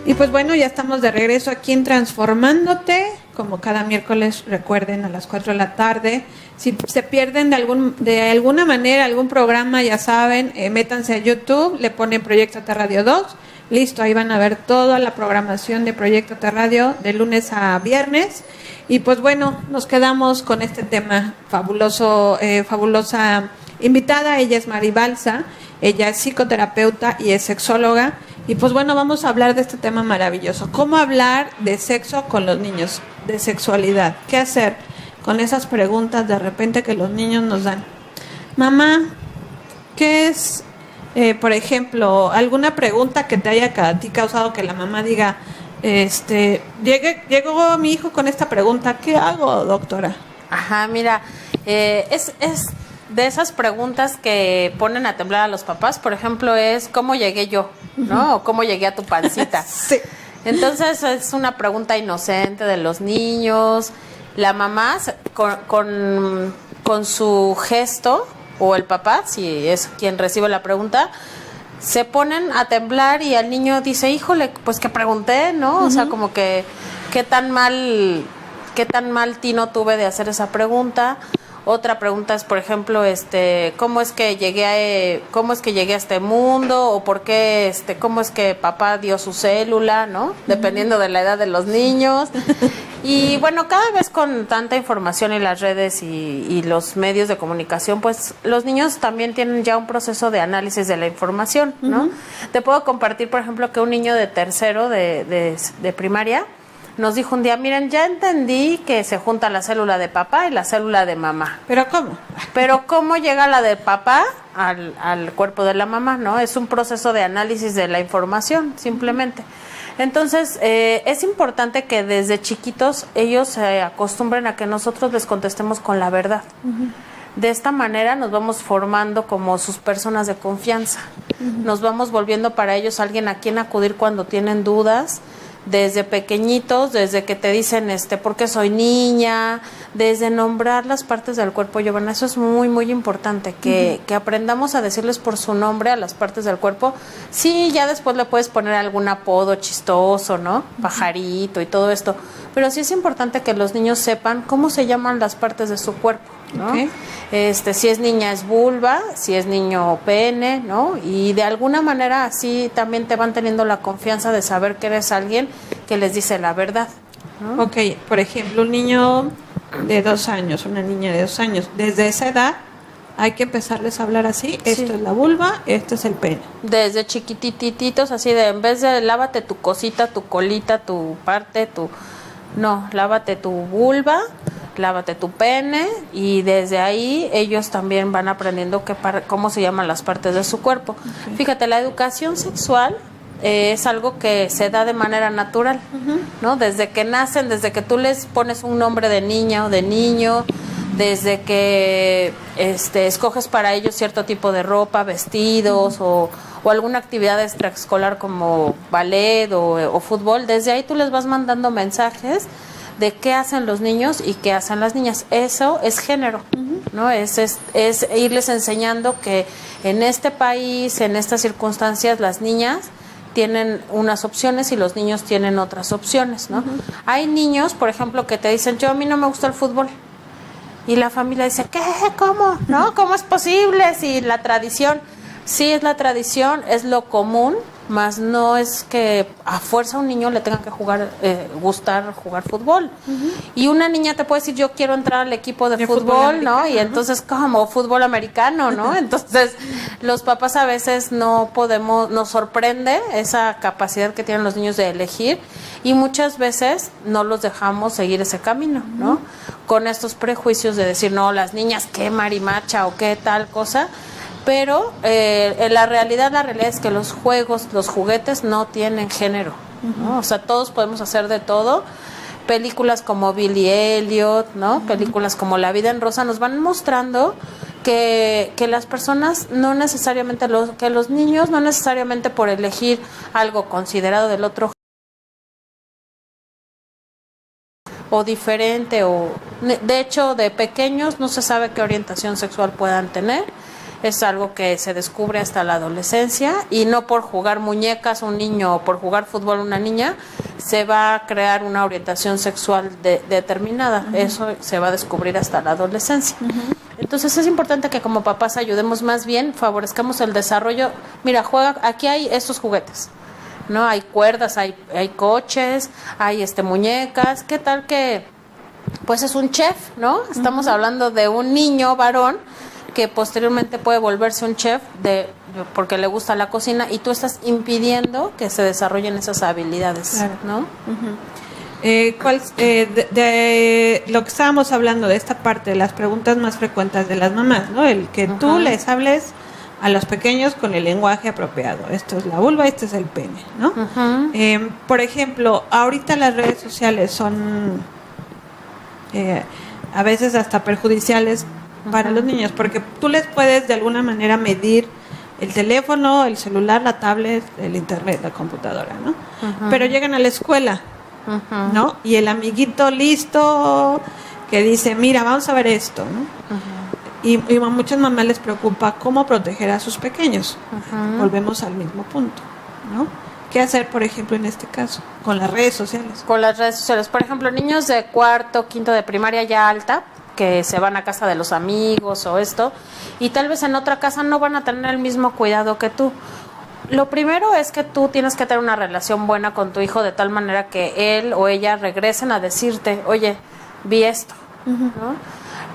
Y pues bueno, ya estamos de regreso aquí en Transformándote, como cada miércoles, recuerden, a las 4 de la tarde. Si se pierden de alguna manera algún programa, ya saben, métanse a YouTube, le ponen Proyecto T Radio 2, listo, ahí van a ver toda la programación de Proyecto T Radio de lunes a viernes. Y pues bueno, nos quedamos con este tema fabulosa invitada. Ella es Mari Balsa, ella es psicoterapeuta y es sexóloga. Y pues bueno, vamos a hablar de este tema maravilloso. ¿Cómo hablar de sexo con los niños? De sexualidad. ¿Qué hacer con esas preguntas de repente que los niños nos dan? Mamá, ¿qué es, por ejemplo, alguna pregunta que te haya a ti causado que la mamá diga, llegó mi hijo con esta pregunta, ¿qué hago, doctora? Ajá, mira, es de esas preguntas que ponen a temblar a los papás. Por ejemplo, es ¿cómo llegué yo? ¿No? O ¿cómo llegué a tu pancita? Sí. Entonces es una pregunta inocente de los niños. La mamá con su gesto, o el papá, si es quien recibe la pregunta, se ponen a temblar y el niño dice, híjole, pues que pregunté, ¿no? O sea, como que qué tan mal tino tuve de hacer esa pregunta. Otra pregunta es, por ejemplo, ¿cómo es que llegué a este mundo? O por qué, ¿cómo es que papá dio su célula? ¿No? Dependiendo de la edad de los niños. Y bueno, cada vez con tanta información en las redes y los medios de comunicación, pues los niños también tienen ya un proceso de análisis de la información, ¿no? Te puedo compartir, por ejemplo, que un niño de tercero de primaria nos dijo un día, miren, ya entendí que se junta la célula de papá y la célula de mamá. ¿Pero cómo? Pero ¿cómo llega la de papá al cuerpo de la mamá? ¿No? Es un proceso de análisis de la información, simplemente. Entonces, es importante que desde chiquitos ellos se acostumbren a que nosotros les contestemos con la verdad. De esta manera nos vamos formando como sus personas de confianza. Nos vamos volviendo para ellos alguien a quien acudir cuando tienen dudas, desde pequeñitos, desde que te dicen, ¿por qué soy niña? Desde nombrar las partes del cuerpo, Giovanna, eso es muy, muy importante, que aprendamos a decirles por su nombre a las partes del cuerpo. Sí, ya después le puedes poner algún apodo chistoso, ¿no? Pajarito y todo esto, pero sí es importante que los niños sepan cómo se llaman las partes de su cuerpo, ¿no? Okay. Si es niña es vulva, si es niño pene, ¿no? Y de alguna manera así también te van teniendo la confianza de saber que eres alguien que les dice la verdad, ¿no? Ok, por ejemplo, un niño de 2 años, una niña de 2 años, desde esa edad hay que empezarles a hablar así, sí. Esto es la vulva, esto es el pene. Desde chiquitititos, así de, en vez de lávate tu cosita, tu colita, tu parte, no, lávate tu vulva, lávate tu pene, y desde ahí ellos también van aprendiendo cómo se llaman las partes de su cuerpo. Okay. Fíjate, la educación sexual es algo que se da de manera natural, ¿no? Desde que nacen, desde que tú les pones un nombre de niña o de niño, desde que escoges para ellos cierto tipo de ropa, vestidos o alguna actividad extraescolar como ballet o fútbol, desde ahí tú les vas mandando mensajes de qué hacen los niños y qué hacen las niñas. Eso es género, ¿no? Es irles enseñando que en este país, en estas circunstancias, las niñas tienen unas opciones y los niños tienen otras opciones, ¿no? Hay niños, por ejemplo, que te dicen, a mí no me gusta el fútbol. Y la familia dice, ¿qué? ¿Cómo? ¿No? ¿Cómo es posible? Si la tradición, sí es la tradición, es lo común, más no es que a fuerza a un niño le tenga que gustar jugar fútbol. Y una niña te puede decir, yo quiero entrar al equipo de fútbol, ¿no? Y entonces como fútbol americano, ¿no? Entonces los papás a veces no podemos, nos sorprende esa capacidad que tienen los niños de elegir y muchas veces no los dejamos seguir ese camino, ¿no? Con estos prejuicios de decir, no, las niñas, qué marimacha o qué tal cosa. Pero la realidad es que los juguetes no tienen género, ¿no? O sea, todos podemos hacer de todo. Películas como Billy Elliot, ¿no? Películas como La vida en rosa nos van mostrando que las personas no necesariamente, que los niños no necesariamente por elegir algo considerado del otro o diferente, o de hecho de pequeños no se sabe qué orientación sexual puedan tener. es algo que se descubre hasta la adolescencia, y no por jugar muñecas un niño o por jugar fútbol una niña se va a crear una orientación sexual determinada. Eso se va a descubrir hasta la adolescencia. Entonces es importante que como papás ayudemos, más bien favorezcamos el desarrollo. Mira, juega, aquí hay estos juguetes, ¿no? Hay cuerdas, hay coches, hay muñecas. ¿Qué tal que pues es un chef, ¿no? Estamos hablando de un niño varón que posteriormente puede volverse un chef porque le gusta la cocina, y tú estás impidiendo que se desarrollen esas habilidades, claro, ¿no? De lo que estábamos hablando de esta parte de las preguntas más frecuentes de las mamás, ¿no? El que tú les hables a los pequeños con el lenguaje apropiado. Esto es la vulva, este es el pene, ¿no? Por ejemplo, ahorita las redes sociales son a veces hasta perjudiciales para los niños, porque tú les puedes de alguna manera medir el teléfono, el celular, la tablet, el internet, la computadora, ¿no? Pero llegan a la escuela, ¿no? Y el amiguito listo que dice, mira, vamos a ver esto, ¿no? Y a muchas mamás les preocupa cómo proteger a sus pequeños. Volvemos al mismo punto, ¿no? ¿Qué hacer, por ejemplo, en este caso? Con las redes sociales. Con las redes sociales. Por ejemplo, niños de cuarto, quinto de primaria ya alta, que se van a casa de los amigos o esto, y tal vez en otra casa no van a tener el mismo cuidado que tú. Lo primero es que tú tienes que tener una relación buena con tu hijo, de tal manera que él o ella regresen a decirte, oye, vi esto, ¿no?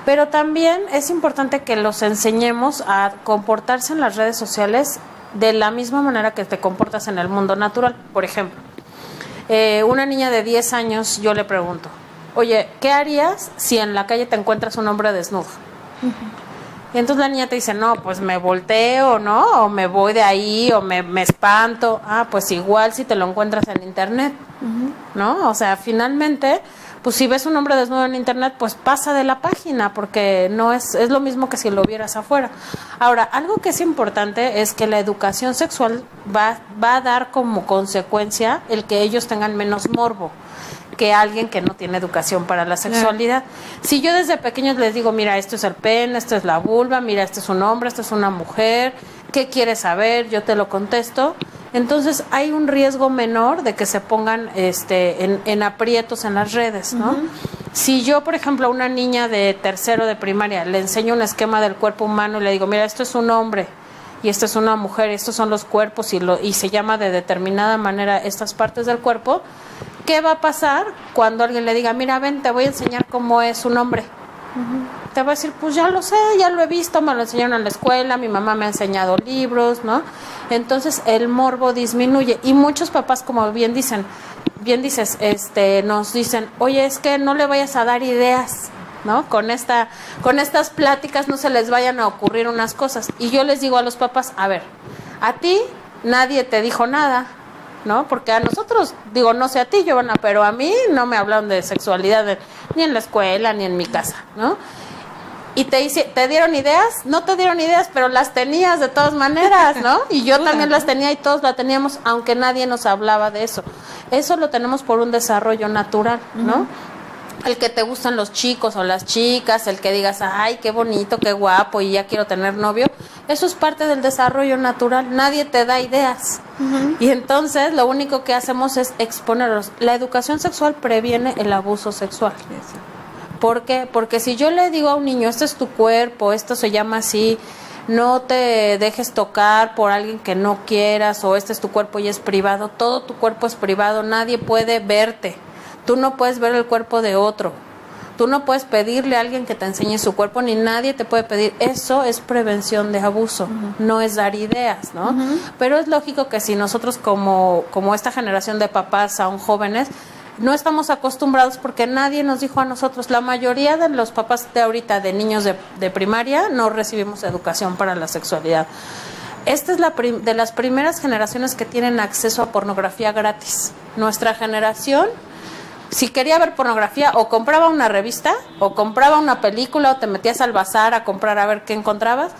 Pero también es importante que los enseñemos a comportarse en las redes sociales de la misma manera que te comportas en el mundo natural. Por ejemplo, una niña de 10 años, yo le pregunto, oye, ¿qué harías si en la calle te encuentras un hombre desnudo? Y entonces la niña te dice, no, pues me volteo, ¿no? O me voy de ahí, o me espanto. Ah, pues igual si te lo encuentras en internet, ¿no? O sea, finalmente, pues si ves un hombre desnudo en internet, pues pasa de la página, porque no es lo mismo que si lo vieras afuera. Ahora, algo que es importante es que la educación sexual va a dar como consecuencia el que ellos tengan menos morbo que alguien que no tiene educación para la sexualidad. Si yo desde pequeños les digo, mira, esto es el pene, esto es la vulva, mira, este es un hombre, esto es una mujer, ¿qué quieres saber? Yo te lo contesto. Entonces hay un riesgo menor de que se pongan en aprietos en las redes, ¿no? Si yo, por ejemplo, a una niña de tercero de primaria le enseño un esquema del cuerpo humano y le digo, mira, esto es un hombre y esto es una mujer, estos son los cuerpos y se llama de determinada manera estas partes del cuerpo, ¿qué va a pasar cuando alguien le diga, mira, ven, te voy a enseñar cómo es un hombre? Te va a decir, pues ya lo sé, ya lo he visto, me lo enseñaron en la escuela, mi mamá me ha enseñado libros, ¿no? Entonces el morbo disminuye, y muchos papás, como bien dices, nos dicen, oye, es que no le vayas a dar ideas, ¿no? Con estas pláticas no se les vayan a ocurrir unas cosas. Y yo les digo a los papás, a ver, a ti nadie te dijo nada, ¿no? Porque a nosotros, digo, no sé a ti, Giovanna, pero a mí no me hablaron de sexualidad ni en la escuela ni en mi casa, ¿no? Y ¿te dieron ideas? No te dieron ideas, pero las tenías de todas maneras, ¿no? Y yo también las tenía y todos la teníamos, aunque nadie nos hablaba de eso. Eso lo tenemos por un desarrollo natural, ¿no? El que te gustan los chicos o las chicas, el que digas, ay, qué bonito, qué guapo y ya quiero tener novio, eso es parte del desarrollo natural, nadie te da ideas. Y entonces lo único que hacemos es exponerlos. La educación sexual previene el abuso sexual. ¿Por qué? Porque si yo le digo a un niño, este es tu cuerpo, esto se llama así, no te dejes tocar por alguien que no quieras, o este es tu cuerpo y es privado, todo tu cuerpo es privado, nadie puede verte. Tú no puedes ver el cuerpo de otro. Tú no puedes pedirle a alguien que te enseñe su cuerpo, ni nadie te puede pedir. Eso es prevención de abuso, no es dar ideas, ¿no? Pero es lógico que si nosotros como esta generación de papás aún jóvenes, no estamos acostumbrados porque nadie nos dijo a nosotros. La mayoría de los papás de ahorita, de niños de primaria, no recibimos educación para la sexualidad. Esta es de las primeras generaciones que tienen acceso a pornografía gratis. Nuestra generación, si quería ver pornografía, o compraba una revista, o compraba una película, o te metías al bazar a comprar a ver qué encontrabas,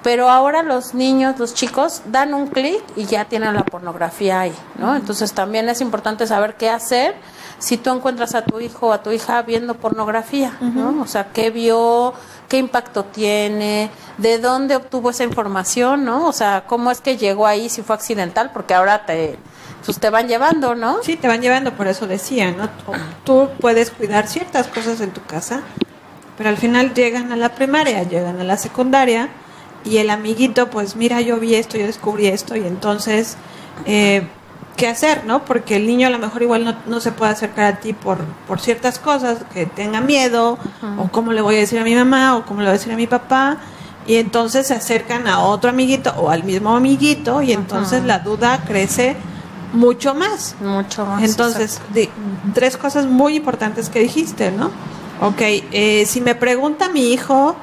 Pero ahora los niños, los chicos, dan un clic y ya tienen la pornografía ahí, ¿no? Entonces también es importante saber qué hacer si tú encuentras a tu hijo o a tu hija viendo pornografía, ¿no? O sea, qué vio, qué impacto tiene, de dónde obtuvo esa información, ¿no? O sea, cómo es que llegó ahí, si fue accidental, porque ahora pues te van llevando, ¿no? Sí, te van llevando, por eso decía, ¿no? Tú puedes cuidar ciertas cosas en tu casa, pero al final llegan a la primaria, llegan a la secundaria, y el amiguito, pues mira, yo vi esto, yo descubrí esto, y entonces, ¿qué hacer, no? Porque el niño a lo mejor igual no se puede acercar a ti por ciertas cosas, que tenga miedo, o cómo le voy a decir a mi mamá, o cómo le voy a decir a mi papá, y entonces se acercan a otro amiguito, o al mismo amiguito, y entonces la duda crece mucho más. Mucho más. Entonces, 3 cosas muy importantes que dijiste, ¿no? Ok, si me pregunta mi hijo,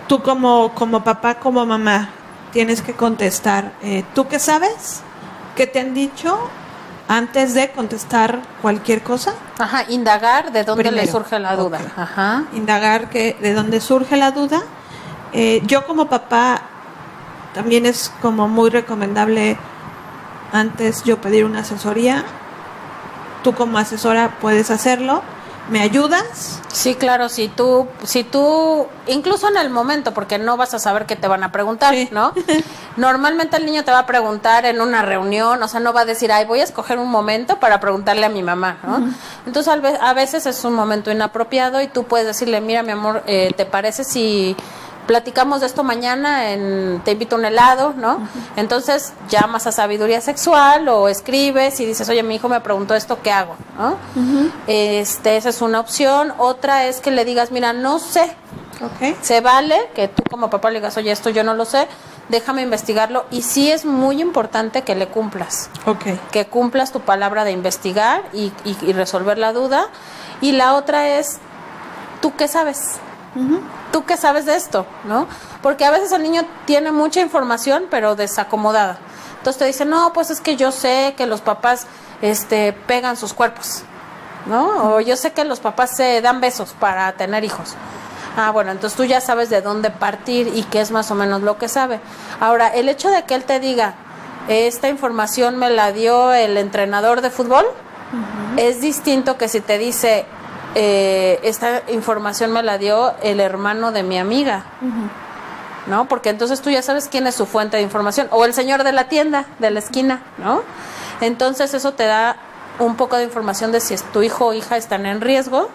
tú como papá, como mamá, tienes que contestar, ¿tú qué sabes? ¿Qué te han dicho antes de contestar cualquier cosa? Ajá, indagar de dónde Primero. le surge la duda. Okay. Ajá. Indagar de dónde surge la duda. Yo como papá también es como muy recomendable antes yo pedir una asesoría. Tú como asesora puedes hacerlo. ¿Me ayudas? Sí, claro, si tú, incluso en el momento, porque no vas a saber qué te van a preguntar, Sí. ¿no? Normalmente el niño te va a preguntar en una reunión, o sea, no va a decir, ay, voy a escoger un momento para preguntarle a mi mamá, ¿no? Entonces, a veces es un momento inapropiado y tú puedes decirle, mira, mi amor, ¿te parece si platicamos de esto mañana, te invito a un helado, ¿no? Entonces llamas a sabiduría sexual o escribes y dices, oye, mi hijo me preguntó esto, ¿qué hago? ¿No? Esa es una opción. Otra es que le digas, mira, no sé. Okay. Se vale que tú como papá le digas, oye, esto yo no lo sé, déjame investigarlo. Y sí es muy importante que le cumplas. Okay. Que cumplas tu palabra de investigar y resolver la duda. Y la otra es, ¿tú qué sabes? ¿Tú qué sabes de esto? ¿No? Porque a veces el niño tiene mucha información, pero desacomodada. Entonces te dice, no, pues es que yo sé que los papás pegan sus cuerpos, ¿no? O yo sé que los papás se dan besos para tener hijos. Ah, bueno, entonces tú ya sabes de dónde partir y qué es más o menos lo que sabe. Ahora, el hecho de que él te diga, esta información me la dio el entrenador de fútbol, es distinto que si te dice, esta información me la dio el hermano de mi amiga, ¿no? Porque entonces tú ya sabes quién es su fuente de información, o el señor de la tienda, de la esquina, ¿no? Entonces eso te da un poco de información de si tu hijo o hija están en riesgo,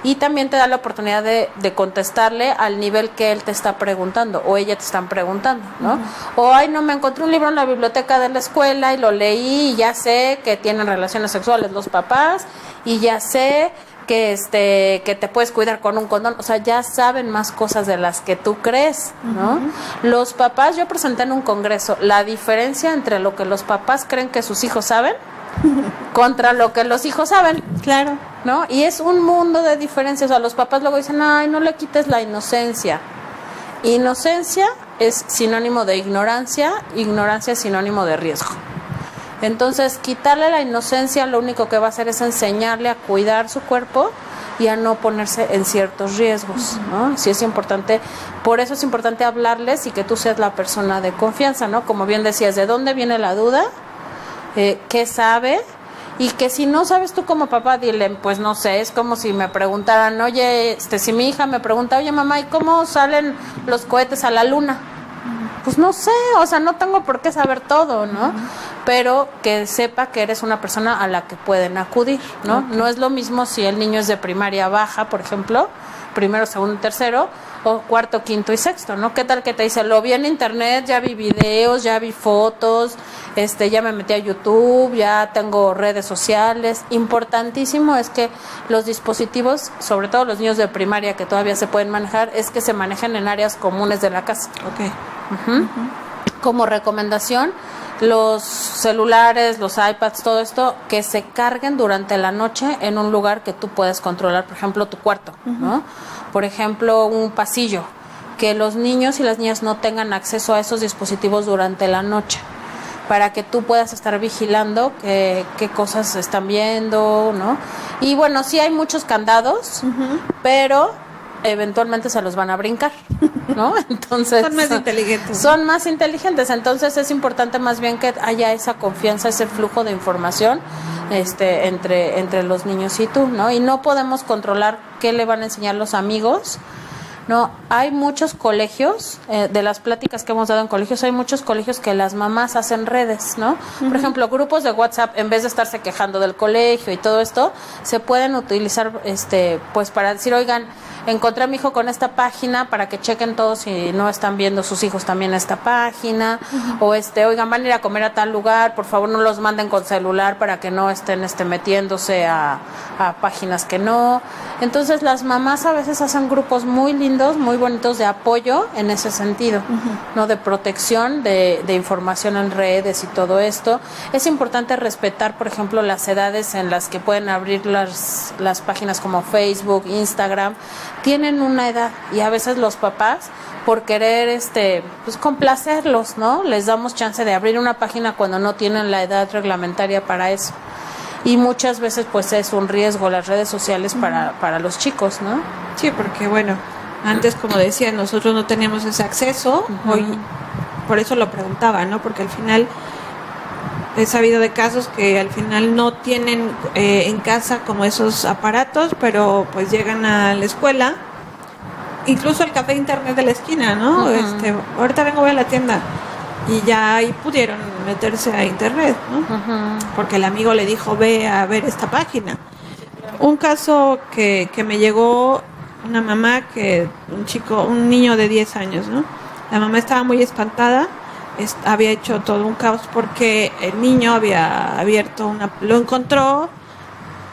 y también te da la oportunidad de contestarle al nivel que él te está preguntando o ella te están preguntando, ¿no? O, ay, no, me encontré un libro en la biblioteca de la escuela y lo leí y ya sé que tienen relaciones sexuales los papás y ya sé que te puedes cuidar con un condón. O sea, ya saben más cosas de las que tú crees, ¿no? Los papás, yo presenté en un congreso la diferencia entre lo que los papás creen que sus hijos saben contra lo que los hijos saben. Claro. ¿No? Y es un mundo de diferencias. O sea, los papás luego dicen, ay, no le quites la inocencia. Inocencia es sinónimo de ignorancia, ignorancia es sinónimo de riesgo. Entonces, quitarle la inocencia lo único que va a hacer es enseñarle a cuidar su cuerpo y a no ponerse en ciertos riesgos, ¿no? Sí es importante, por eso es importante hablarles y que tú seas la persona de confianza, ¿no? Como bien decías, ¿de dónde viene la duda? ¿Qué sabe? Y que si no sabes tú como papá, dile, pues no sé, es como si me preguntaran, oye, si mi hija me pregunta, oye mamá, ¿y cómo salen los cohetes a la luna? Pues no sé, o sea, no tengo por qué saber todo, ¿no? Pero que sepa que eres una persona a la que pueden acudir, ¿no? No es lo mismo si el niño es de primaria baja, por ejemplo, primero, segundo, tercero, o cuarto, quinto y sexto, ¿no? ¿Qué tal que te dice, lo vi en internet, ya vi videos, ya vi fotos, ya me metí a YouTube, ya tengo redes sociales? Importantísimo es que los dispositivos, sobre todo los niños de primaria que todavía se pueden manejar, es que se manejen en áreas comunes de la casa. Okay. Como recomendación, los celulares, los iPads, todo esto, que se carguen durante la noche en un lugar que tú puedas controlar, por ejemplo, tu cuarto, ¿no? Por ejemplo, un pasillo, que los niños y las niñas no tengan acceso a esos dispositivos durante la noche, para que tú puedas estar vigilando qué cosas están viendo, ¿no? Y bueno, sí hay muchos candados, pero eventualmente se los van a brincar, ¿no? Entonces son más inteligentes. Son más inteligentes, entonces es importante más bien que haya esa confianza, ese flujo de información entre los niños y tú, ¿no? Y no podemos controlar qué le van a enseñar los amigos. No, hay muchos colegios, de las pláticas que hemos dado en colegios, hay muchos colegios que las mamás hacen redes, ¿no? Por ejemplo, grupos de WhatsApp, en vez de estarse quejando del colegio y todo esto, se pueden utilizar, pues para decir, oigan, encontré a mi hijo con esta página para que chequen todos si no están viendo sus hijos también esta página, o oigan, van a ir a comer a tal lugar, por favor no los manden con celular para que no estén metiéndose a páginas que no. Entonces las mamás a veces hacen grupos muy lindos, muy bonitos de apoyo en ese sentido, ¿no? De protección, de información en redes y todo esto. Es importante respetar, por ejemplo, las edades en las que pueden abrir las páginas como Facebook, Instagram. Tienen una edad y a veces los papás, por querer pues complacerlos, ¿no? Les damos chance de abrir una página cuando no tienen la edad reglamentaria para eso. Y muchas veces pues es un riesgo las redes sociales para los chicos, ¿no? Sí, porque bueno, antes, como decía, nosotros no teníamos ese acceso, hoy por eso lo preguntaba, ¿no? Porque al final he sabido de casos que al final no tienen en casa como esos aparatos, pero pues llegan a la escuela, incluso el café internet de la esquina, ¿no? Ahorita vengo, voy a la tienda, y ya ahí pudieron meterse a internet, ¿no? Porque el amigo le dijo, ve a ver esta página. Un caso que me llegó, una mamá un niño de 10 años, ¿no? La mamá estaba muy espantada, había hecho todo un caos porque el niño había abierto lo encontró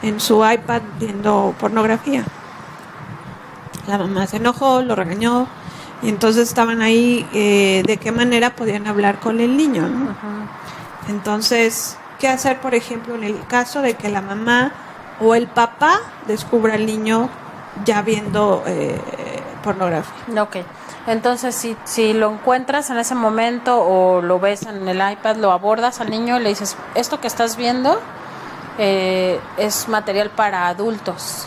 en su iPad viendo pornografía. La mamá se enojó, lo regañó, y entonces estaban ahí de qué manera podían hablar con el niño, ¿no? Entonces, ¿qué hacer, por ejemplo, en el caso de que la mamá o el papá descubra al niño ya viendo pornografía? Ok, entonces si lo encuentras en ese momento o lo ves en el iPad, lo abordas al niño y le dices, esto que estás viendo es material para adultos.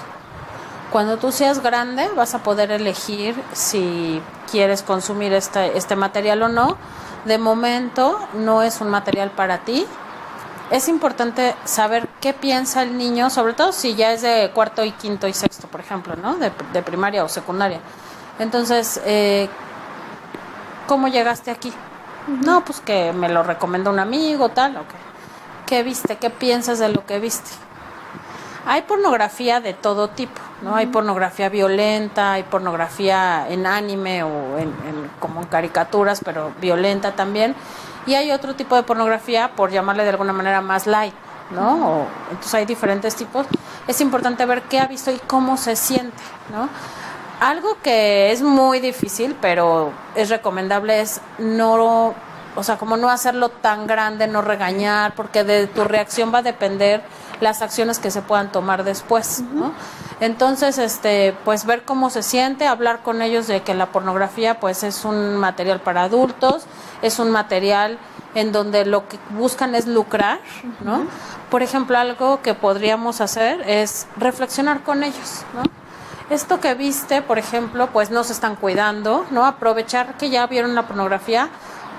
Cuando tú seas grande vas a poder elegir si quieres consumir este material o no. De momento no es un material para ti. Es importante saber qué piensa el niño, sobre todo si ya es de cuarto y quinto y sexto, por ejemplo, ¿no? De primaria o secundaria. Entonces, ¿cómo llegaste aquí? No, pues que me lo recomendó un amigo, tal, ok. ¿Qué viste? ¿Qué piensas de lo que viste? Hay pornografía de todo tipo, ¿no? Hay pornografía violenta, hay pornografía en anime o como en caricaturas, pero violenta también. Y hay otro tipo de pornografía, por llamarle de alguna manera más light, ¿no? Entonces hay diferentes tipos. Es importante ver qué ha visto y cómo se siente, ¿no? Algo que es muy difícil, pero es recomendable es como no hacerlo tan grande, no regañar, porque de tu reacción va a depender las acciones que se puedan tomar después, ¿no? Entonces, pues ver cómo se siente, hablar con ellos de que la pornografía pues es un material para adultos, es un material en donde lo que buscan es lucrar, ¿no? Por ejemplo, algo que podríamos hacer es reflexionar con ellos, ¿no? Esto que viste, por ejemplo, pues no se están cuidando, ¿no? Aprovechar que ya vieron la pornografía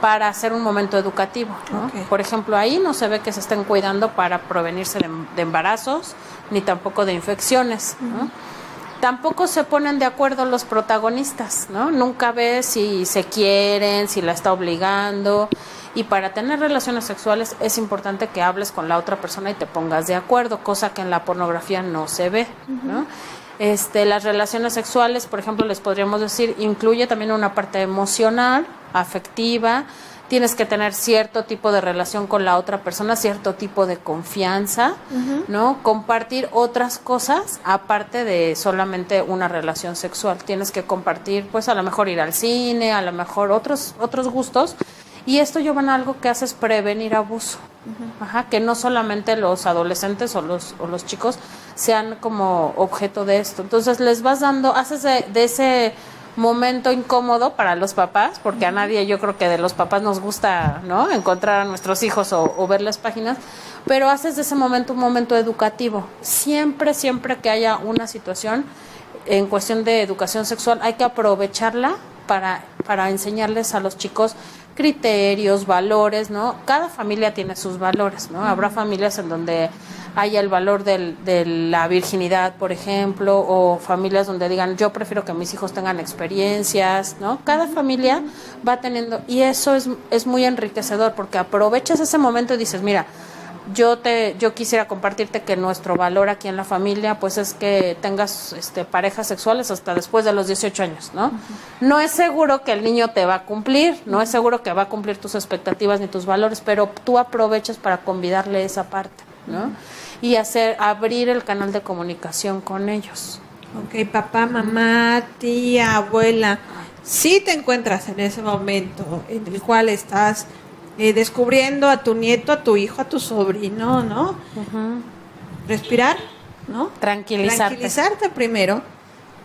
para hacer un momento educativo, ¿no? Okay. Por ejemplo, ahí no se ve que se estén cuidando para prevenirse de embarazos, ni tampoco de infecciones, ¿no? Tampoco se ponen de acuerdo los protagonistas, ¿no? Nunca ves si se quieren, si la está obligando. Y para tener relaciones sexuales es importante que hables con la otra persona y te pongas de acuerdo, cosa que en la pornografía no se ve, ¿no? Las relaciones sexuales, por ejemplo, les podríamos decir, incluye también una parte emocional, afectiva. Tienes que tener cierto tipo de relación con la otra persona, cierto tipo de confianza, ¿no? Compartir otras cosas aparte de solamente una relación sexual. Tienes que compartir, pues a lo mejor ir al cine, a lo mejor otros gustos. Y esto lleva a algo que hace es prevenir abuso. Que no solamente los adolescentes o los chicos sean como objeto de esto. Entonces les vas dando, haces de ese momento incómodo para los papás, porque a nadie, yo creo que de los papás nos gusta, ¿no?, encontrar a nuestros hijos o ver las páginas, pero haces de ese momento un momento educativo. Siempre que haya una situación en cuestión de educación sexual hay que aprovecharla para enseñarles a los chicos criterios, valores, ¿no? Cada familia tiene sus valores, ¿no? Habrá familias en donde haya el valor de la virginidad, por ejemplo, o familias donde digan, yo prefiero que mis hijos tengan experiencias, ¿no? Cada familia va teniendo, y eso es muy enriquecedor, porque aprovechas ese momento y dices, mira, yo quisiera compartirte que nuestro valor aquí en la familia pues es que tengas parejas sexuales hasta después de los 18 años, ¿no? No es seguro que el niño te va a cumplir, no es seguro que va a cumplir tus expectativas ni tus valores, pero tú aprovechas para convidarle esa parte, ¿no? Y abrir el canal de comunicación con ellos. Ok, papá, mamá, tía, abuela, si te encuentras en ese momento en el cual estás descubriendo a tu nieto, a tu hijo, a tu sobrino, ¿no? Respirar, ¿no? Tranquilizarte primero,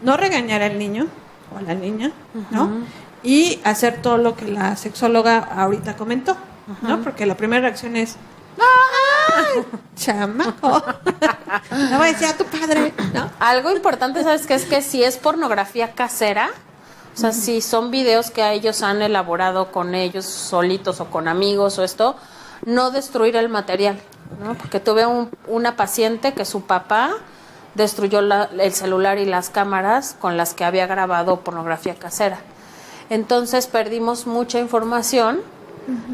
no regañar al niño o a la niña, ¿no? Y hacer todo lo que la sexóloga ahorita comentó, ¿no? Porque la primera reacción es ¡ay, chamaco! No va a decir a tu padre, ¿no? Algo importante, ¿sabes qué? Es que si es pornografía casera, o sea, si son videos que ellos han elaborado con ellos solitos o con amigos o esto, no destruir el material, ¿no? Porque tuve una paciente que su papá destruyó el celular y las cámaras con las que había grabado pornografía casera. Entonces perdimos mucha información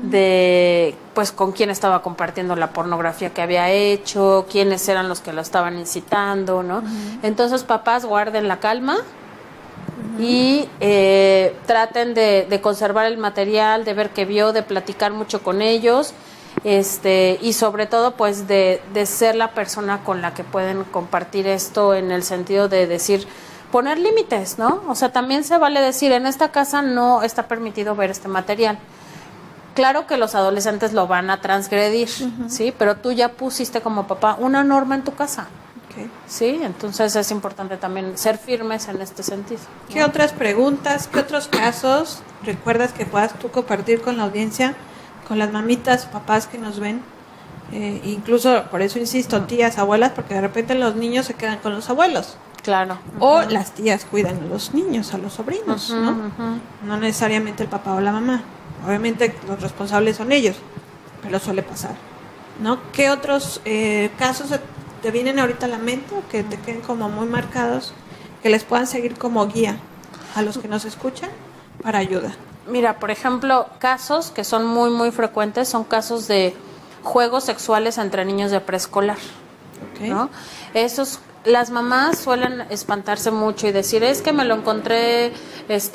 de pues con quién estaba compartiendo la pornografía que había hecho, quiénes eran los que lo estaban incitando, ¿no? Entonces, papás, guarden la calma y traten de conservar el material, de ver qué vio, de platicar mucho con ellos, y sobre todo pues de ser la persona con la que pueden compartir esto, en el sentido de decir, poner límites, ¿no? O sea, también se vale decir, en esta casa no está permitido ver este material. Claro que los adolescentes lo van a transgredir, ¿sí? Pero tú ya pusiste como papá una norma en tu casa. Sí, entonces es importante también ser firmes en este sentido, ¿no? ¿Qué otras preguntas, qué otros casos recuerdas que puedas tú compartir con la audiencia, con las mamitas, papás que nos ven? Incluso, por eso insisto, tías, abuelas, porque de repente los niños se quedan con los abuelos. Claro. O las tías cuidan a los niños, a los sobrinos, ¿no? No necesariamente el papá o la mamá. Obviamente los responsables son ellos, pero suele pasar, ¿no? ¿Qué otros casos te vienen ahorita a la mente o que te queden como muy marcados, que les puedan seguir como guía a los que nos escuchan para ayuda? Mira, por ejemplo, casos que son muy, muy frecuentes son casos de juegos sexuales entre niños de preescolar, ¿no? Las mamás suelen espantarse mucho y decir, es que me lo encontré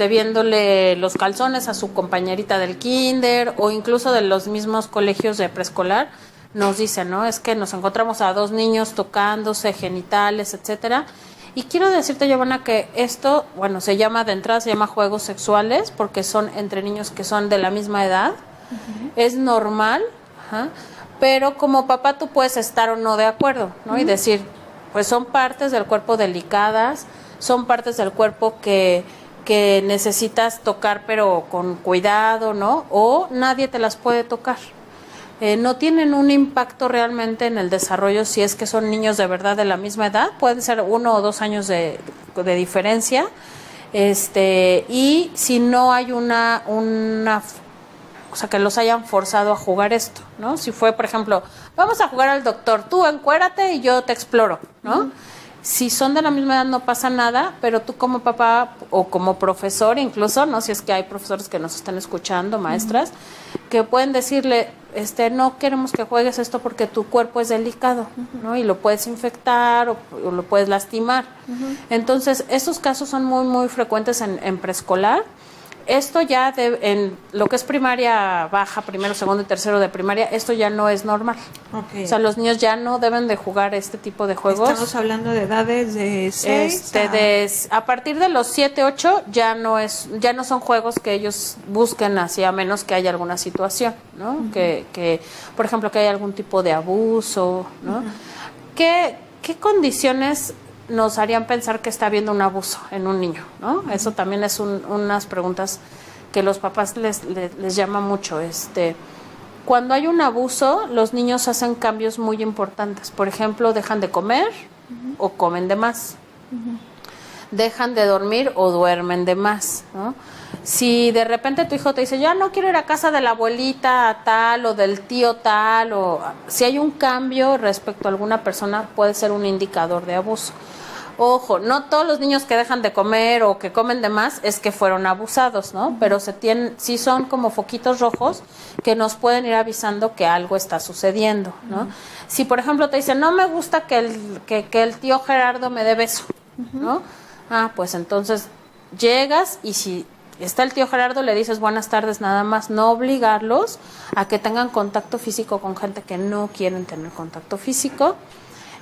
viéndole los calzones a su compañerita del kinder, o incluso de los mismos colegios de preescolar, nos dicen, ¿no? Es que nos encontramos a dos niños tocándose genitales, etcétera. Y quiero decirte, Giovanna, que esto, bueno, se llama juegos sexuales, porque son entre niños que son de la misma edad. Es normal, pero como papá tú puedes estar o no de acuerdo, ¿no? Y decir, pues son partes del cuerpo delicadas, son partes del cuerpo que necesitas tocar pero con cuidado, ¿no? O nadie te las puede tocar. No tienen un impacto realmente en el desarrollo si es que son niños de verdad de la misma edad, pueden ser 1 o 2 años de diferencia, y si no hay una o sea, que los hayan forzado a jugar esto, ¿no? Si fue, por ejemplo, vamos a jugar al doctor, tú encuérate y yo te exploro, ¿no? Si son de la misma edad no pasa nada, pero tú como papá o como profesor incluso, ¿no? Si es que hay profesores que nos están escuchando, maestras, que pueden decirle, no queremos que juegues esto porque tu cuerpo es delicado, ¿no? Y lo puedes infectar o lo puedes lastimar. Entonces, esos casos son muy, muy frecuentes en preescolar. Esto ya en lo que es primaria baja, primero, segundo y tercero de primaria, esto ya no es normal. O sea, los niños ya no deben de jugar este tipo de juegos. Estamos hablando de edades de 6 a partir de los 7, 8 ya no son juegos que ellos busquen así, a menos que haya alguna situación, ¿no? Que por ejemplo, que haya algún tipo de abuso, ¿no? ¿Qué condiciones nos harían pensar que está habiendo un abuso en un niño, ¿no? Eso también es unas preguntas que los papás les llama mucho. Cuando hay un abuso, los niños hacen cambios muy importantes. Por ejemplo, dejan de comer o comen de más. Dejan de dormir o duermen de más, ¿no? Si de repente tu hijo te dice, ya no quiero ir a casa de la abuelita tal o del tío tal, o si hay un cambio respecto a alguna persona, puede ser un indicador de abuso. Ojo, no todos los niños que dejan de comer o que comen de más es que fueron abusados, ¿no? Pero sí son como foquitos rojos que nos pueden ir avisando que algo está sucediendo, ¿no? Si, por ejemplo, te dicen, no me gusta que el tío Gerardo me dé beso, ¿no? Pues entonces llegas y si está el tío Gerardo, le dices buenas tardes nada más, no obligarlos a que tengan contacto físico con gente que no quieren tener contacto físico.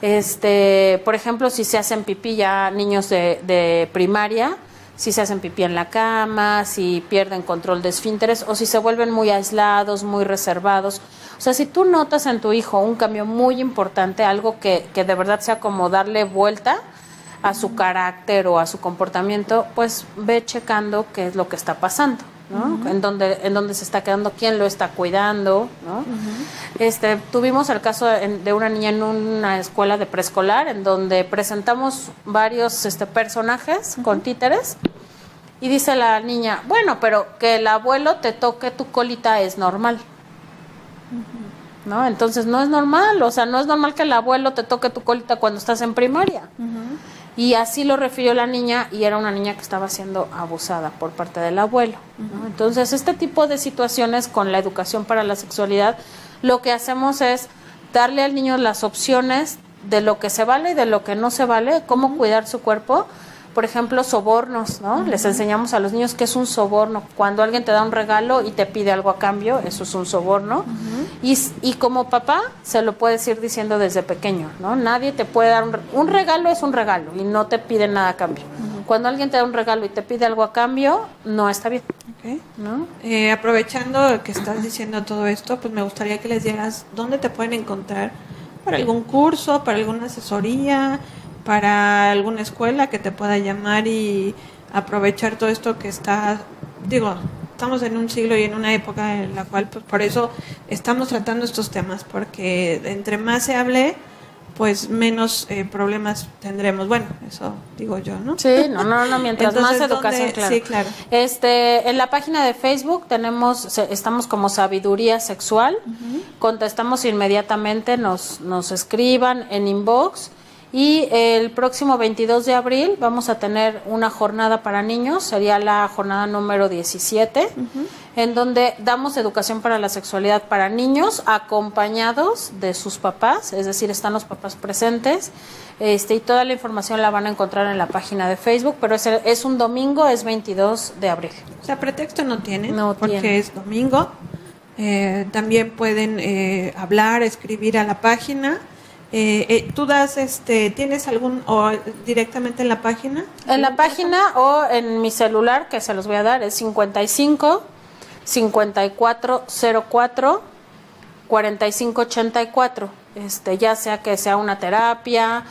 Por ejemplo, si se hacen pipí ya niños de primaria, si se hacen pipí en la cama, si pierden control de esfínteres o si se vuelven muy aislados, muy reservados. O sea, si tú notas en tu hijo un cambio muy importante, algo que de verdad sea como darle vuelta a su carácter o a su comportamiento, pues ve checando qué es lo que está pasando, ¿no? En dónde se está quedando, quién lo está cuidando, ¿no? Tuvimos el caso de una niña en una escuela de preescolar en donde presentamos varios personajes con títeres y dice la niña, bueno, pero que el abuelo te toque tu colita es normal, ¿no? Entonces no es normal, o sea, no es normal que el abuelo te toque tu colita cuando estás en primaria. Y así lo refirió la niña y era una niña que estaba siendo abusada por parte del abuelo, ¿no? Entonces, este tipo de situaciones con la educación para la sexualidad, lo que hacemos es darle al niño las opciones de lo que se vale y de lo que no se vale, cómo cuidar su cuerpo. Por ejemplo, sobornos, ¿no? Les enseñamos a los niños qué es un soborno. Cuando alguien te da un regalo y te pide algo a cambio, eso es un soborno. Y como papá, se lo puedes ir diciendo desde pequeño, ¿no? Nadie te puede dar un regalo, es un regalo y no te pide nada a cambio. Cuando alguien te da un regalo y te pide algo a cambio, no está bien. Okay. ¿No? Aprovechando que estás diciendo todo esto, pues me gustaría que les dieras dónde te pueden encontrar para algún curso, para alguna asesoría, para alguna escuela que te pueda llamar y aprovechar todo esto que está, estamos en un siglo y en una época en la cual, pues por eso estamos tratando estos temas, porque entre más se hable, pues menos problemas tendremos. Bueno, eso digo yo, ¿no? Sí, no, mientras Entonces, más educación, claro. Sí, claro. En la página de Facebook estamos como Sabiduría Sexual, contestamos inmediatamente, nos escriban en inbox. Y el próximo 22 de abril vamos a tener una jornada para niños, sería la jornada número 17, en donde damos educación para la sexualidad para niños acompañados de sus papás, es decir, están los papás presentes, y toda la información la van a encontrar en la página de Facebook, pero es un domingo, es 22 de abril. O sea, pretexto no tienen, porque tiene. Es domingo. También pueden hablar, escribir a la página. ¿Tú tienes algún, o directamente en la página? En la página o en mi celular, que se los voy a dar, es 55 5404 4584. Ya sea que sea una terapia,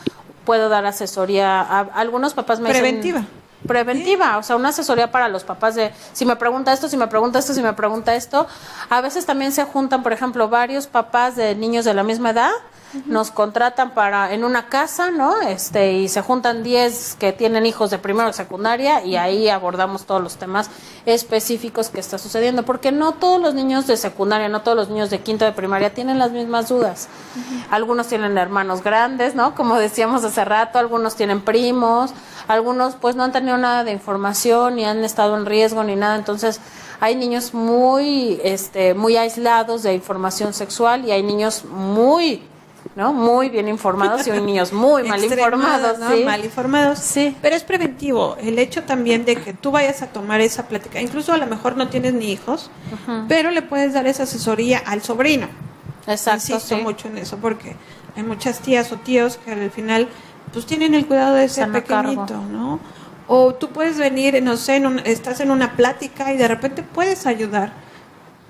puedo dar asesoría a algunos papás me preventiva. Dicen, preventiva, o sea, una asesoría para los papás de si me pregunta esto, si me pregunta esto, si me pregunta esto. A veces también se juntan, por ejemplo, varios papás de niños de la misma edad, nos contratan en una casa, ¿no? Y se juntan 10 que tienen hijos de primero o secundaria y ahí abordamos todos los temas específicos que está sucediendo, porque no todos los niños de secundaria, no todos los niños de quinto de primaria tienen las mismas dudas. Algunos tienen hermanos grandes, ¿no? Como decíamos hace rato, algunos tienen primos, algunos pues no han tenido nada de información ni han estado en riesgo ni nada, entonces hay niños muy aislados de información sexual y hay niños muy bien informados y hay niños muy mal informados, ¿no? ¿sí? Mal informados. Sí. Pero es preventivo el hecho también de que tú vayas a tomar esa plática. Incluso a lo mejor no tienes ni hijos, pero le puedes dar esa asesoría al sobrino. Exacto. Insisto mucho en eso porque hay muchas tías o tíos que al final pues tienen el cuidado de ese pequeñito, ¿no? O tú puedes venir, no sé, estás en una plática y de repente puedes ayudar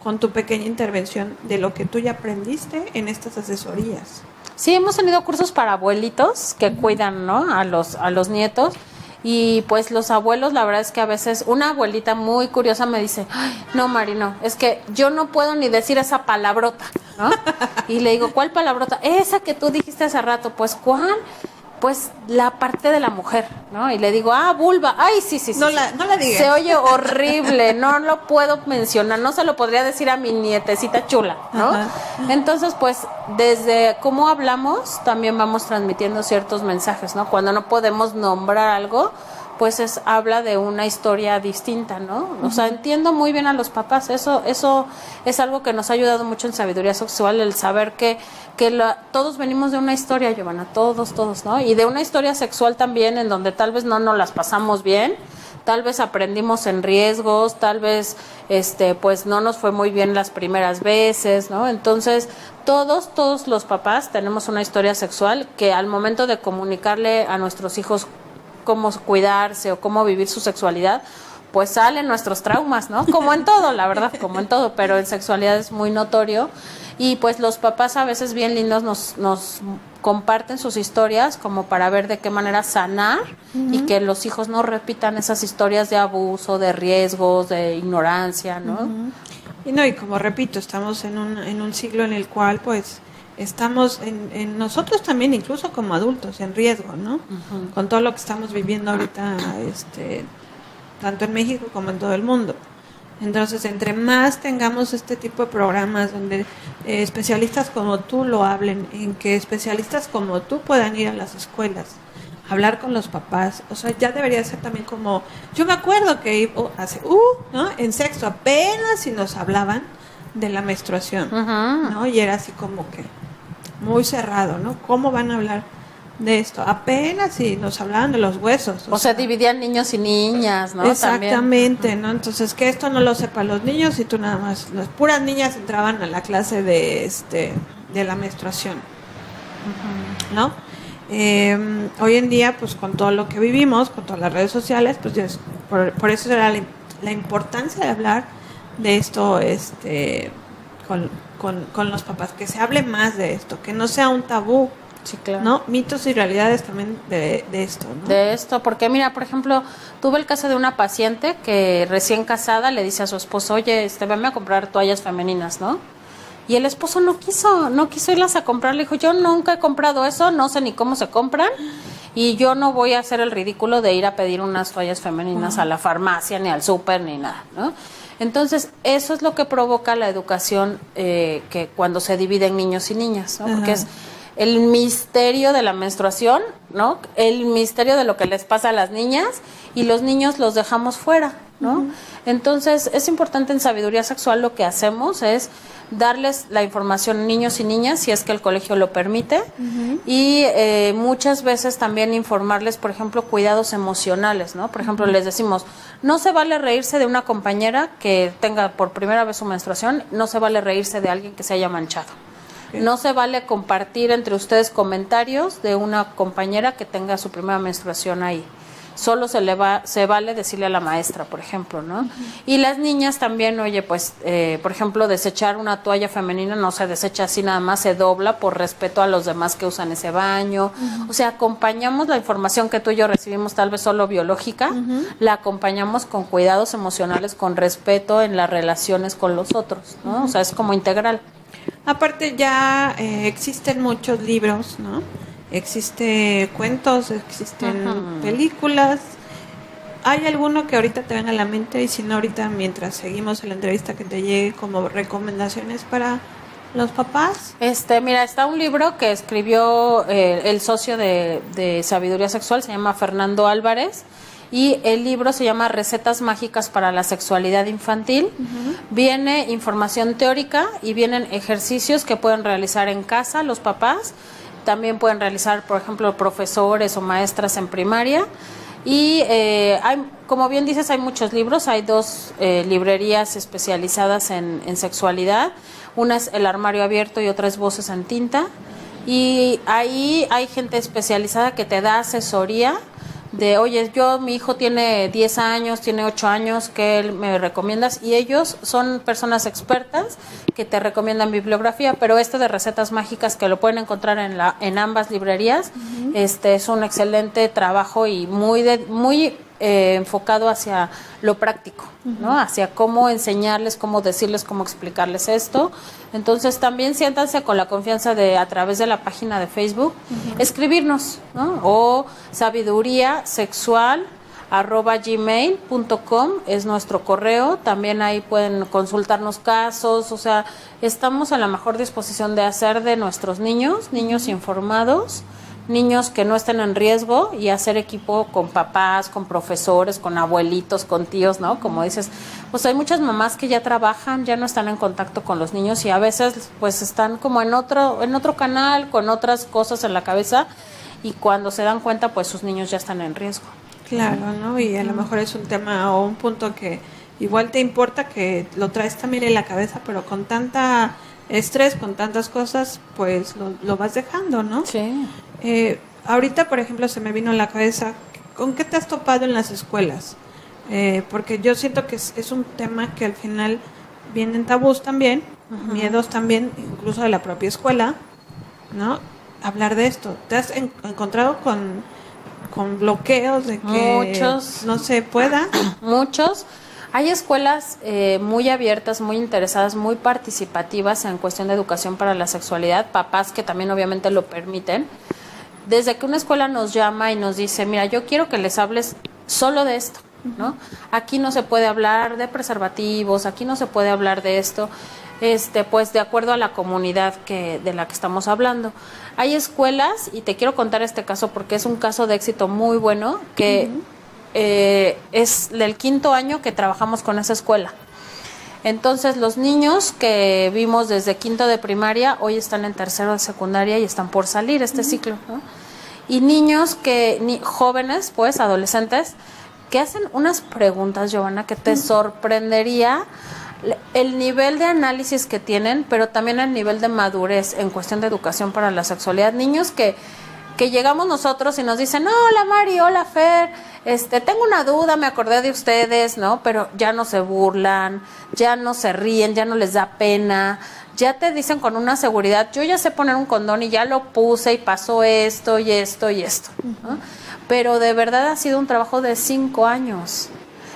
con tu pequeña intervención de lo que tú ya aprendiste en estas asesorías. Sí, hemos tenido cursos para abuelitos que cuidan, ¿no? a los nietos. Y pues los abuelos, la verdad es que a veces una abuelita muy curiosa me dice, ay, no, Mari, no, es que yo no puedo ni decir esa palabrota, ¿no? Y le digo, ¿cuál palabrota? Esa que tú dijiste hace rato. Pues, ¿cuál? pues la parte de la mujer, ¿no? Y le digo, vulva, ay, sí. No la digas. Se oye horrible, no lo puedo mencionar, no se lo podría decir a mi nietecita chula, ¿no? Ajá. Entonces, pues, desde cómo hablamos, también vamos transmitiendo ciertos mensajes, ¿no? Cuando no podemos nombrar algo, pues habla de una historia distinta, ¿no? O sea, entiendo muy bien a los papás, eso es algo que nos ha ayudado mucho en sabiduría sexual, el saber que todos venimos de una historia, Giovanna, todos, ¿no? Y de una historia sexual también, en donde tal vez no nos las pasamos bien, tal vez aprendimos en riesgos, tal vez pues no nos fue muy bien las primeras veces, ¿no? Entonces, todos los papás tenemos una historia sexual que al momento de comunicarle a nuestros hijos cómo cuidarse o cómo vivir su sexualidad, pues salen nuestros traumas, ¿no? Como en todo, la verdad, como en todo, pero en sexualidad es muy notorio. Y pues los papás a veces bien lindos nos comparten sus historias como para ver de qué manera sanar y que los hijos no repitan esas historias de abuso, de riesgos, de ignorancia, ¿no? Y como repito, estamos en un siglo en el cual pues estamos en nosotros también, incluso como adultos, en riesgo, ¿no? Con todo lo que estamos viviendo ahorita, tanto en México como en todo el mundo. Entonces, entre más tengamos este tipo de programas donde especialistas como tú lo hablen, en que especialistas como tú puedan ir a las escuelas, hablar con los papás, o sea, ya debería ser también como, yo me acuerdo que ¿no? En sexto apenas si nos hablaban de la menstruación, ¿no? Y era así como que muy cerrado, ¿no? ¿Cómo van a hablar de esto? Apenas si nos hablaban de los huesos. O sea, dividían niños y niñas, ¿no? Exactamente, ¿no? Entonces, que esto no lo sepan los niños y tú nada más. Las puras niñas entraban a la clase de la menstruación, ¿no? Hoy en día, pues con todo lo que vivimos, con todas las redes sociales, pues ya por eso era la importancia de hablar de esto, con los papás, que se hable más de esto, que no sea un tabú. Sí, claro. ¿No? Mitos y realidades también de esto, ¿no? De esto, porque mira, por ejemplo, tuve el caso de una paciente que recién casada le dice a su esposo, oye, venme a comprar toallas femeninas, ¿no? Y el esposo no quiso irlas a comprar, le dijo, yo nunca he comprado eso, no sé ni cómo se compran, y yo no voy a hacer el ridículo de ir a pedir unas toallas femeninas a la farmacia, ni al súper, ni nada, ¿no? Entonces, eso es lo que provoca la educación que cuando se divide en niños y niñas, ¿no? Porque es el misterio de la menstruación, ¿no? El misterio de lo que les pasa a las niñas y los niños los dejamos fuera, ¿no? Entonces, es importante en sabiduría sexual lo que hacemos es darles la información a niños y niñas si es que el colegio lo permite y muchas veces también informarles, por ejemplo, cuidados emocionales, ¿no? Por ejemplo, les decimos, no se vale reírse de una compañera que tenga por primera vez su menstruación, no se vale reírse de alguien que se haya manchado. No se vale compartir entre ustedes comentarios de una compañera que tenga su primera menstruación ahí. Solo se vale decirle a la maestra, por ejemplo, ¿no? Y las niñas también, oye, pues, por ejemplo, desechar una toalla femenina no se desecha así nada más, se dobla por respeto a los demás que usan ese baño. O sea, acompañamos la información que tú y yo recibimos, tal vez solo biológica, la acompañamos con cuidados emocionales, con respeto en las relaciones con los otros, ¿no? O sea, es como integral. Aparte ya existen muchos libros, ¿no? Existen cuentos, existen películas. ¿Hay alguno que ahorita te venga a la mente? Y si no, ahorita mientras seguimos en la entrevista, que te llegue como recomendaciones para los papás. Mira, está un libro que escribió el socio de Sabiduría Sexual, se llama Fernando Álvarez. Y el libro se llama Recetas Mágicas para la Sexualidad Infantil. Viene información teórica y vienen ejercicios que pueden realizar en casa los papás. También pueden realizar, por ejemplo, profesores o maestras en primaria. Y como bien dices, hay muchos libros. Hay 2 librerías especializadas en sexualidad. Una es El Armario Abierto y otra es Voces en Tinta. Y ahí hay gente especializada que te da asesoría de, oye, mi hijo tiene 10 años, tiene 8 años, ¿qué me recomiendas? Y ellos son personas expertas que te recomiendan bibliografía, pero de Recetas Mágicas, que lo pueden encontrar en ambas librerías, es un excelente trabajo y muy enfocado hacia lo práctico, ¿no? Hacia cómo enseñarles, cómo decirles, cómo explicarles esto. Entonces también siéntanse con la confianza de, a través de la página de Facebook, escribirnos, ¿no? O sabiduriasexual@gmail.com es nuestro correo. También ahí pueden consultarnos casos, o sea, estamos a la mejor disposición de hacer de nuestros niños informados, niños que no estén en riesgo, y hacer equipo con papás, con profesores, con abuelitos, con tíos, ¿no? Como dices, pues hay muchas mamás que ya trabajan, ya no están en contacto con los niños y a veces pues están como en otro canal, con otras cosas en la cabeza, y cuando se dan cuenta pues sus niños ya están en riesgo. Claro, ¿no? Y a lo mejor es un tema o un punto que igual te importa, que lo traes también en la cabeza, pero con tanta estrés, con tantas cosas, pues lo vas dejando, ¿no? Sí. Ahorita, por ejemplo, se me vino a la cabeza, ¿con qué te has topado en las escuelas? Porque yo siento que es un tema que al final vienen tabús también, miedos también, incluso de la propia escuela, ¿no? Hablar de esto. ¿Te has encontrado con bloqueos de que muchos, no se pueda? Muchos. Hay escuelas muy abiertas, muy interesadas, muy participativas en cuestión de educación para la sexualidad, papás que también obviamente lo permiten. Desde que una escuela nos llama y nos dice, mira, yo quiero que les hables solo de esto, ¿no? Aquí no se puede hablar de preservativos, aquí no se puede hablar de esto, pues de acuerdo a la comunidad de la que estamos hablando. Hay escuelas, y te quiero contar este caso porque es un caso de éxito muy bueno, que es del 5º año que trabajamos con esa escuela. Entonces los niños que vimos desde 5º de primaria hoy están en 3º de secundaria y están por salir este ciclo, ¿no? Y niños jóvenes, pues adolescentes, que hacen unas preguntas, Giovanna, que te sorprendería el nivel de análisis que tienen, pero también el nivel de madurez en cuestión de educación para la sexualidad. Niños que llegamos nosotros y nos dicen, hola Mari, hola Fer, tengo una duda, me acordé de ustedes, ¿no? Pero ya no se burlan, ya no se ríen, ya no les da pena, ya te dicen con una seguridad, yo ya sé poner un condón y ya lo puse y pasó esto y esto y esto, ¿no? Pero de verdad ha sido un trabajo de 5 años.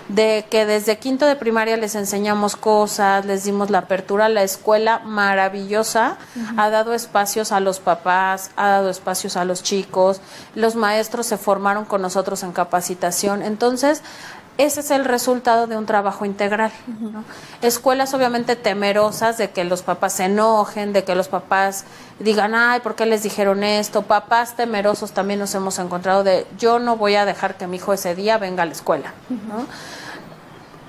De que desde 5º de primaria les enseñamos cosas, les dimos la apertura. La escuela maravillosa ha dado espacios a los papás, ha dado espacios a los chicos, los maestros se formaron con nosotros en capacitación. Entonces, ese es el resultado de un trabajo integral, ¿no? Escuelas obviamente temerosas de que los papás se enojen, de que los papás digan, ay, ¿por qué les dijeron esto? Papás temerosos también nos hemos encontrado de, yo no voy a dejar que mi hijo ese día venga a la escuela, ¿no?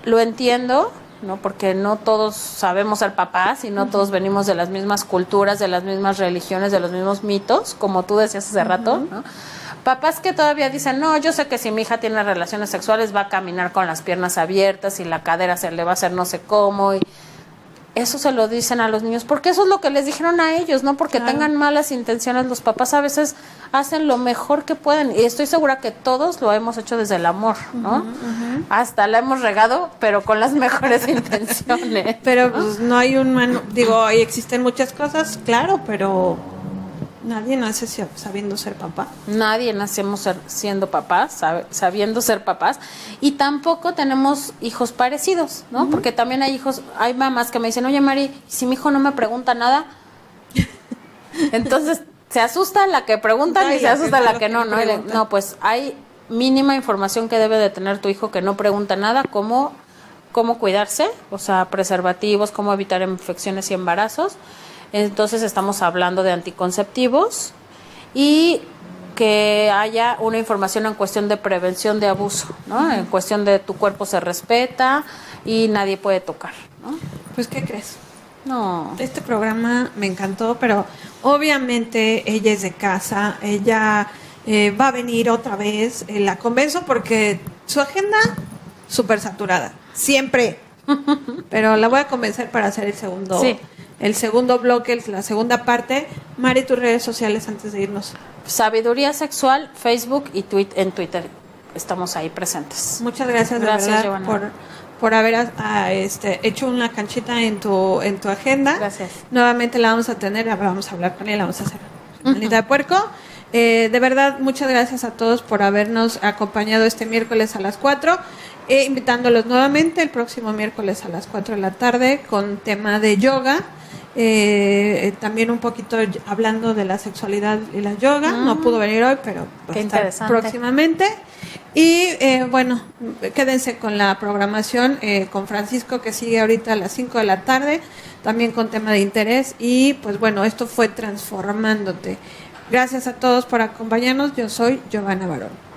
Lo entiendo, ¿no? Porque no todos sabemos ser papás y no todos venimos de las mismas culturas, de las mismas religiones, de los mismos mitos, como tú decías hace rato, ¿no? Papás que todavía dicen, no, yo sé que si mi hija tiene relaciones sexuales va a caminar con las piernas abiertas y la cadera se le va a hacer no sé cómo, y eso se lo dicen a los niños, porque eso es lo que les dijeron a ellos, no porque tengan malas intenciones. Los papás a veces hacen lo mejor que pueden, y estoy segura que todos lo hemos hecho desde el amor, ¿no? Hasta la hemos regado, pero con las mejores intenciones. Pero pues no hay ahí existen muchas cosas, claro, pero nadie nace sabiendo ser papá. Nadie nacemos siendo papás, sabiendo ser papás, y tampoco tenemos hijos parecidos, ¿no? Porque también hay mamás que me dicen, oye Mari, si mi hijo no me pregunta nada, entonces se asusta la que pregunta y se asusta la que no, ¿no? No, pues hay mínima información que debe de tener tu hijo que no pregunta nada, como cómo cuidarse, o sea, preservativos, cómo evitar infecciones y embarazos. Entonces estamos hablando de anticonceptivos y que haya una información en cuestión de prevención de abuso, ¿no? En cuestión de tu cuerpo se respeta y nadie puede tocar, ¿no? Pues, ¿qué crees? No. Este programa me encantó, pero obviamente ella es de casa, ella va a venir otra vez, la convenzo porque su agenda súper saturada, siempre, pero la voy a convencer para hacer el segundo. Sí. El segundo bloque, la segunda parte. Mari, tus redes sociales antes de irnos. Sabiduría Sexual, Facebook y en Twitter. Estamos ahí presentes. Muchas gracias, de verdad, por haber hecho una canchita en tu agenda. Gracias. Nuevamente la vamos a tener, vamos a hablar con ella, vamos a hacer manita de puerco. De verdad, muchas gracias a todos por habernos acompañado este miércoles a las 4. Invitándolos nuevamente el próximo miércoles a las 4 de la tarde con tema de yoga. También un poquito hablando de la sexualidad y la yoga. No pudo venir hoy, pero va a estar próximamente. Y bueno, quédense con la programación con Francisco, que sigue ahorita a las 5 de la tarde, también con tema de interés. Y pues bueno, esto fue Transformándote. Gracias a todos por acompañarnos. Yo soy Giovanna Barón.